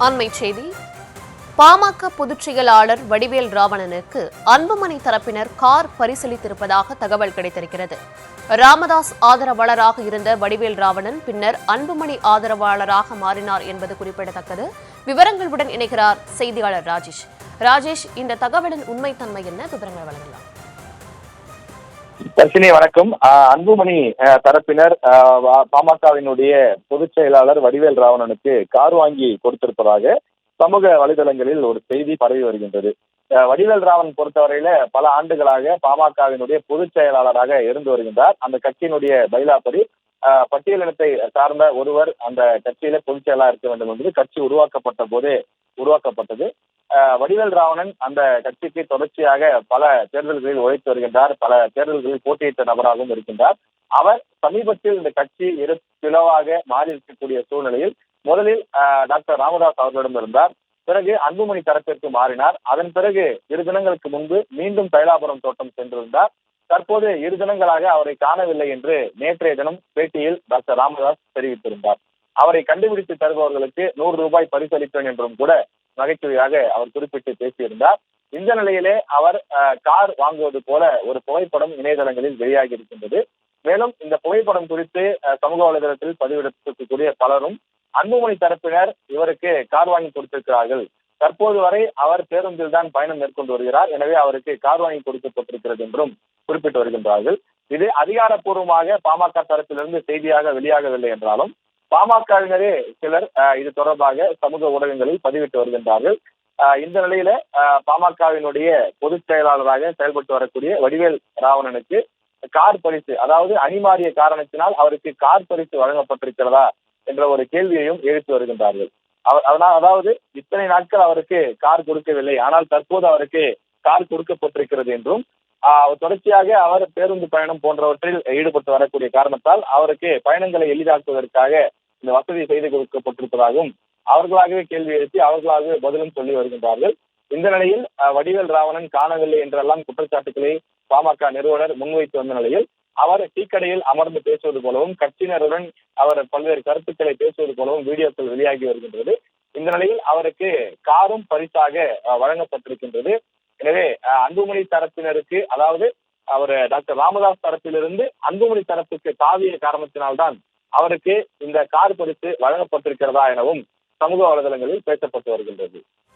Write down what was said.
அண்மை செய்தி. பாமக பொதுச் செயலாளர் வடிவேல் ராவணனுக்கு அன்புமணி தரப்பினர் கார் பரிசீலித்திருப்பதாக தகவல் கிடைத்திருக்கிறது. ராமதாஸ் ஆதரவாளராக இருந்த வடிவேல் ராவணன் பின்னர் அன்புமணி ஆதரவாளராக மாறினார் என்பது குறிப்பிடத்தக்கது. விவரங்களுடன் இணைகிறார் செய்தியாளர் ராஜேஷ். ராஜேஷ், இந்த தகவலின் உண்மைத்தன்மை என்ன? விவரங்கள் வழங்கலாம். தர்ஷினி, வணக்கம். அன்புமணி தரப்பினர் பாமகவினுடைய பொதுச் செயலாளர் வடிவேல் ராவணனுக்கு கார் வாங்கி கொடுத்திருப்பதாக சமூக வலைதளங்களில் ஒரு செய்தி பரவி வருகின்றது. வடிவேல் ராவணன் பொறுத்தவரையில பல ஆண்டுகளாக பாமகவினுடைய பொதுச் செயலாளராக இருந்து வருகின்றார். அந்த கட்சியினுடைய பைலாப்படி பட்டியலினத்தை சார்ந்த ஒருவர் அந்த கட்சியில பொதுச் செயலாளர் இருக்க வேண்டும் என்பது கட்சி உருவாக்கப்பட்ட போதே உருவாக்கப்பட்டது. வடிவேல் ராவணன் அந்த கட்சிக்கு தொடர்ச்சியாக பல தேர்தல்களில் உழைத்து வருகின்றார். பல தேர்தல்களில் போட்டியிட்ட நபராகவும் இருக்கின்றார். அவர் சமீபத்தில் இந்த கட்சி இரு பிளவாக மாறி இருக்கக்கூடிய சூழ்நிலையில் முதலில் டாக்டர் ராமதாஸ் அவர்களிடம் இருந்தார். பிறகு அன்புமணி தரப்பிற்கு மாறினார். அதன் பிறகு 2 தினங்களுக்கு முன்பு மீண்டும் தைலாபுரம் தோட்டம் சென்றிருந்தார். தற்போது 2 தினங்களாக அவரை காணவில்லை என்று நேற்றைய தினம் பேட்டியில் டாக்டர் ராமதாஸ் தெரிவித்திருந்தார். அவரை கண்டுபிடித்து தருபவர்களுக்கு 100 ரூபாய் பரிசளிப்பேன் என்றும் கூட நகைச்சுவையாக அவர் குறிப்பிட்டு பேசியிருந்தார். இந்த நிலையிலே அவர் கார் வாங்குவது போல ஒரு புகைப்படம் இணையதளங்களில் வெளியாகி இருக்கின்றது. மேலும் இந்த புகைப்படம் குறித்து சமூக வலைதளத்தில் பதிவிடக்கூடிய பலரும் அன்புமணி தரப்பினர் இவருக்கு கார் வாங்கி கொடுத்திருக்கிறார்கள், தற்போது வரை அவர் பேருந்தில் தான் பயணம் மேற்கொண்டு வருகிறார், எனவே அவருக்கு கார் வாங்கி கொடுக்கப்பட்டிருக்கிறது என்றும் குறிப்பிட்டு வருகின்றார்கள். இது அதிகாரப்பூர்வமாக பாமக தரப்பிலிருந்து செய்தியாக வெளியாகவில்லை என்றாலும் பாமகவினரே சிலர் இது தொடர்பாக சமூக ஊடகங்களில் பதிவிட்டு வருகின்றார்கள். இந்த நிலையில பாமகவினுடைய பொதுச் செயலாளராக செயல்பட்டு வரக்கூடிய வடிவேல் ராவணனுக்கு கார் பரிசு, அதாவது அணிமாறிய காரணத்தினால் அவருக்கு கார் பரிசு வழங்கப்பட்டிருக்கிறதா என்ற ஒரு கேள்வியையும் எழுப்பி வருகின்றார்கள். அதாவது இத்தனை நாட்கள் அவருக்கு கார் கொடுக்கவில்லை, ஆனால் தற்போது அவருக்கு கார் கொடுக்கப்பட்டிருக்கிறது என்றும் தொடர்ச்சியாக அவர் பேருந்து பயணம் போன்றவற்றில் ஈடுபட்டு வரக்கூடிய காரணத்தால் அவருக்கு பயணங்களை எளிதாக்குவதற்காக இந்த வசதி செய்து கொடுக்கப்பட்டிருப்பதாகவும் அவர்களாகவே கேள்வி எழுப்பி அவர்களாகவே பதிலும் சொல்லி வருகின்றார்கள். இந்த நிலையில் வடிவேல் ராவணன் காணவில்லை என்றெல்லாம் குற்றச்சாட்டுகளை பாமக நிறுவனர் முன்வைத்து வந்த நிலையில் அவர் டீக்கடையில் அமர்ந்து பேசுவது போலவும் கட்சியினருடன் அவர் பல்வேறு கருத்துக்களை பேசுவது போலவும் வீடியோக்கள் வெளியாகி வருகின்றது. இந்த நிலையில் அவருக்கு காரும் பரிசாக வழங்கப்பட்டிருக்கின்றது. எனவே அன்புமணி தரப்பினருக்கு, அதாவது அவர் டாக்டர் ராமதாஸ் தரப்பிலிருந்து அன்புமணி தரப்புக்கு தாவிய காரணத்தினால்தான் அவருக்கு இந்த கார் பரிசு வழங்கப்பட்டிருக்கிறதா எனவும் சமூக வலைதளங்களில் பேசப்பட்டு வருகின்றது.